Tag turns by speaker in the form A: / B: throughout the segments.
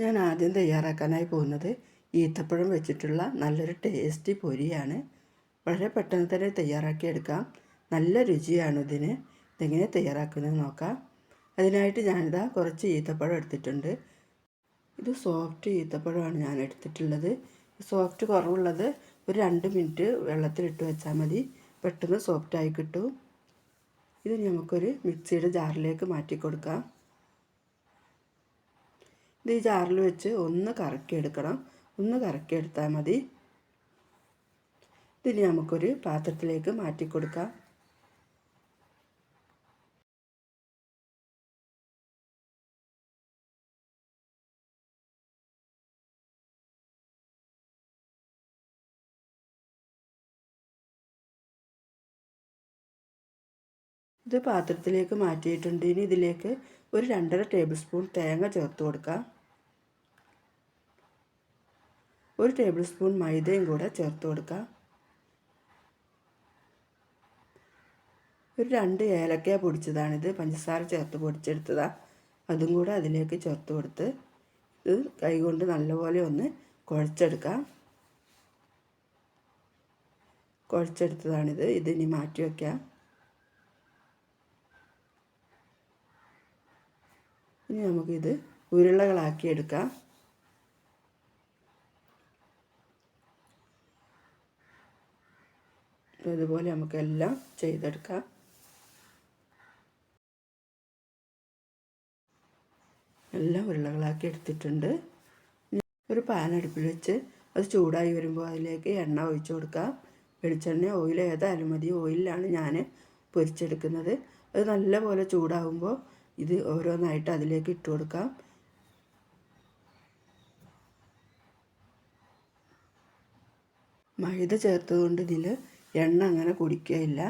A: ഞാൻ ആദ്യം തയ്യാറാക്കാനായി പോകുന്നത് ഈത്തപ്പഴം വെച്ചിട്ടുള്ള നല്ലൊരു ടേസ്റ്റി പൊരിയാണ്. വളരെ പെട്ടെന്ന് തന്നെ തയ്യാറാക്കിയെടുക്കാം. നല്ല രുചിയാണ് ഇതിന്. ഇതെങ്ങനെ തയ്യാറാക്കുന്നത് നോക്കാം. അതിനായിട്ട് ഞാനിതാ കുറച്ച് ഈത്തപ്പഴം എടുത്തിട്ടുണ്ട്. ഇത് സോഫ്റ്റ് ഈത്തപ്പഴമാണ് ഞാൻ എടുത്തിട്ടുള്ളത്. സോഫ്റ്റ് കുറവുള്ളത് ഒരു 2 മിനിറ്റ് വെള്ളത്തിലിട്ട് വെച്ചാൽ മതി. പെട്ടെന്ന് സോഫ്റ്റായി കിട്ടും. ഇത് നമുക്കൊരു മിക്സിയുടെ ജാറിലേക്ക് മാറ്റി കൊടുക്കാം. ഇത് ഈ ജാറിൽ വെച്ച് ഒന്ന് കറക്കിയെടുക്കണം. ഒന്ന് കറക്കിയെടുത്താൽ മതി. ഇതിന് നമുക്കൊരു പാത്രത്തിലേക്ക് മാറ്റി കൊടുക്കാം. ഇത് പാത്രത്തിലേക്ക് മാറ്റിയിട്ടുണ്ട്. ഇനി ഇതിലേക്ക് ഒരു 2.5 ടേബിൾ സ്പൂൺ തേങ്ങ ചേർത്ത് കൊടുക്കാം. 1 ടേബിൾ സ്പൂൺ മൈദയും കൂടെ ചേർത്ത് കൊടുക്കാം. ഒരു 2 ഏലക്ക പൊടിച്ചതാണിത്. പഞ്ചസാര ചേർത്ത് പൊടിച്ചെടുത്തതാണ്. അതും കൂടെ അതിലേക്ക് ചേർത്ത് കൊടുത്ത് ഇത് കൈകൊണ്ട് നല്ലപോലെ ഒന്ന് കുഴച്ചെടുക്കാം. കുഴച്ചെടുത്തതാണിത്. ഇതിനി മാറ്റി വയ്ക്കാം. ഇനി നമുക്കിത് ഉരുളകളാക്കി എടുക്കാം. അതുപോലെ നമുക്കെല്ലാം ചെയ്തെടുക്കാം. എല്ലാം ഉരുളകളാക്കി എടുത്തിട്ടുണ്ട്. ഒരു പാൻ അടുപ്പിൽ വെച്ച് അത് ചൂടായി വരുമ്പോൾ അതിലേക്ക് എണ്ണ ഒഴിച്ചു കൊടുക്കാം. വെളിച്ചെണ്ണ ഓയിൽ ഏതായാലും മതി. ഓയിലാണ് ഞാൻ പൊരിച്ചെടുക്കുന്നത്. അത് നല്ലപോലെ ചൂടാകുമ്പോൾ ഇത് ഓരോന്നായിട്ട് അതിലേക്ക് ഇട്ട് കൊടുക്കാം. മൈദ ചേർത്തതുകൊണ്ട് ഇതിൽ എണ്ണ അങ്ങനെ കുടിക്കുകയില്ല.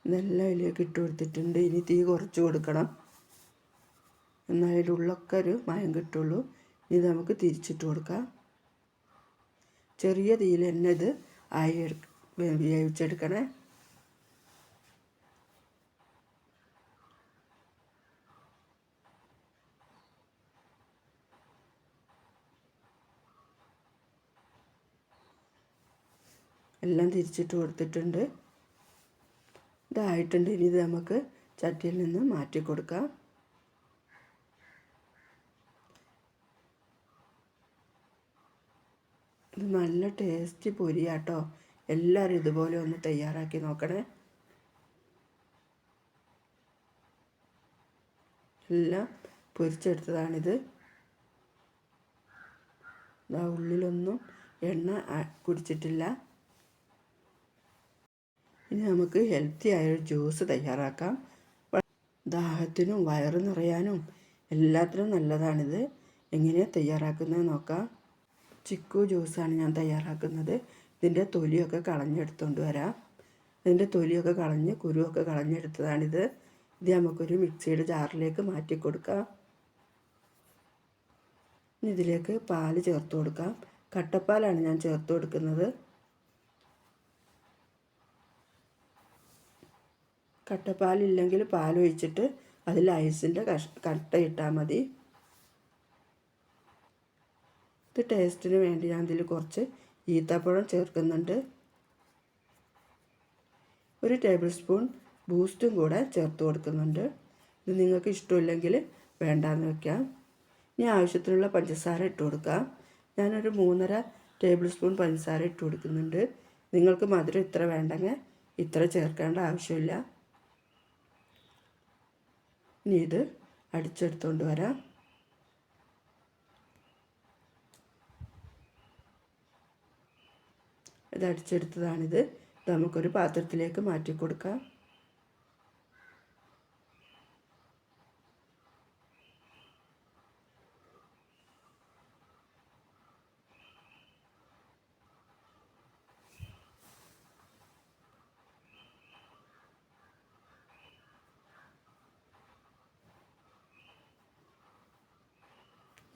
A: ഇതെല്ലാം ഇതിലേക്ക് ഇട്ട് കൊടുത്തിട്ടുണ്ട്. ഇനി തീ കുറച്ച് കൊടുക്കണം. എന്നാൽ അതിൻ്റെ ഉള്ളൊക്കെ ഒരു മയം കിട്ടുള്ളൂ. ഇത് നമുക്ക് തിരിച്ചിട്ട് കൊടുക്കാം. ചെറിയ തീയിൽ തന്നെ ഇത് വേവിച്ചെടുക്കണേ. എല്ലാം തിരിച്ചിട്ട് കൊടുത്തിട്ടുണ്ട്. ഇതായിട്ടുണ്ട്. ഇനി ഇത് നമുക്ക് ചട്ടിയിൽ നിന്ന് മാറ്റി കൊടുക്കാം. ഇത് നല്ല ടേസ്റ്റി പൊരിയാട്ടോ. എല്ലാവരും ഇതുപോലെ ഒന്ന് തയ്യാറാക്കി നോക്കണേ. എല്ലാം പൊരിച്ചെടുത്തതാണിത്. ഇതാ ഉള്ളിലൊന്നും എണ്ണ കുടിച്ചിട്ടില്ല. ഇനി നമുക്ക് ഹെൽത്തി ആയൊരു ജ്യൂസ് തയ്യാറാക്കാം. ദാഹത്തിനും വയറ് നിറയാനും എല്ലാത്തിനും നല്ലതാണിത്. എങ്ങനെയാണ് തയ്യാറാക്കുന്നത് നോക്കാം. ചിക്കു ജ്യൂസാണ് ഞാൻ തയ്യാറാക്കുന്നത്. ഇതിൻ്റെ തൊലിയൊക്കെ കളഞ്ഞെടുത്തുകൊണ്ട് വരാം. ഇതിൻ്റെ തൊലിയൊക്കെ കളഞ്ഞ് കുരുവൊക്കെ കളഞ്ഞെടുത്തതാണിത്. ഇത് നമുക്കൊരു മിക്സിയുടെ ജാറിലേക്ക് മാറ്റി കൊടുക്കാം. ഇതിലേക്ക് പാല് ചേർത്ത് കൊടുക്കാം. കട്ടപ്പാലാണ് ഞാൻ ചേർത്ത് കൊടുക്കുന്നത്. കട്ടപ്പാലില്ലെങ്കിൽ പാലൊഴിച്ചിട്ട് അതിൽ ഐസിൻ്റെ കട്ട ഇട്ടാൽ മതി. ഇത് ടേസ്റ്റിന് വേണ്ടി ഞാൻ ഇതിൽ കുറച്ച് ഈത്തപ്പഴം ചേർക്കുന്നുണ്ട്. 1 ടേബിൾ സ്പൂൺ ബൂസ്റ്റും കൂടെ ചേർത്ത് കൊടുക്കുന്നുണ്ട്. ഇത് നിങ്ങൾക്ക് ഇഷ്ടമില്ലെങ്കിൽ വേണ്ടാന്ന് വയ്ക്കാം. ഇനി ആവശ്യത്തിനുള്ള പഞ്ചസാര ഇട്ട് കൊടുക്കാം. ഞാനൊരു 3.5 ടേബിൾ സ്പൂൺ പഞ്ചസാര ഇട്ട് കൊടുക്കുന്നുണ്ട്. നിങ്ങൾക്ക് മധുരം ഇത്ര വേണ്ടെങ്കിൽ ഇത്ര ചേർക്കേണ്ട ആവശ്യമില്ല. ഇനി ഇത് അടിച്ചെടുത്തുകൊണ്ട് വരാം. ഇത് അടിച്ചെടുത്തതാണിത്. ഇത് നമുക്കൊരു പാത്രത്തിലേക്ക് മാറ്റി കൊടുക്കാം.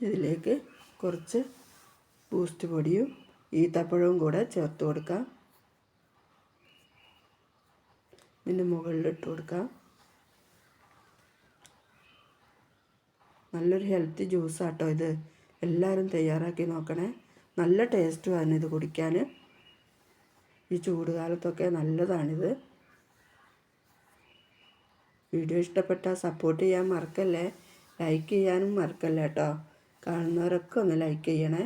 A: ഇതിലേക്ക് കുറച്ച് ബൂസ്റ്റ് പൊടിയും ഈത്തപ്പഴവും കൂടെ ചേർത്ത് കൊടുക്കാം. ഇതിൻ്റെ മുകളിലിട്ട് കൊടുക്കാം. നല്ലൊരു ഹെൽത്തി ജ്യൂസാട്ടോ ഇത്. എല്ലാവരും തയ്യാറാക്കി നോക്കണേ. നല്ല ടേസ്റ്റുമാണ് ഇത് കുടിക്കാൻ. ഈ ചൂടുകാലത്തൊക്കെ നല്ലതാണിത്. വീഡിയോ ഇഷ്ടപ്പെട്ടാൽ സപ്പോർട്ട് ചെയ്യാൻ മറക്കല്ലേ. ലൈക്ക് ചെയ്യാനും മറക്കല്ലേ കേട്ടോ. കാണുന്നവരൊക്കെ ഒന്ന് ലൈക്ക് ചെയ്യണേ.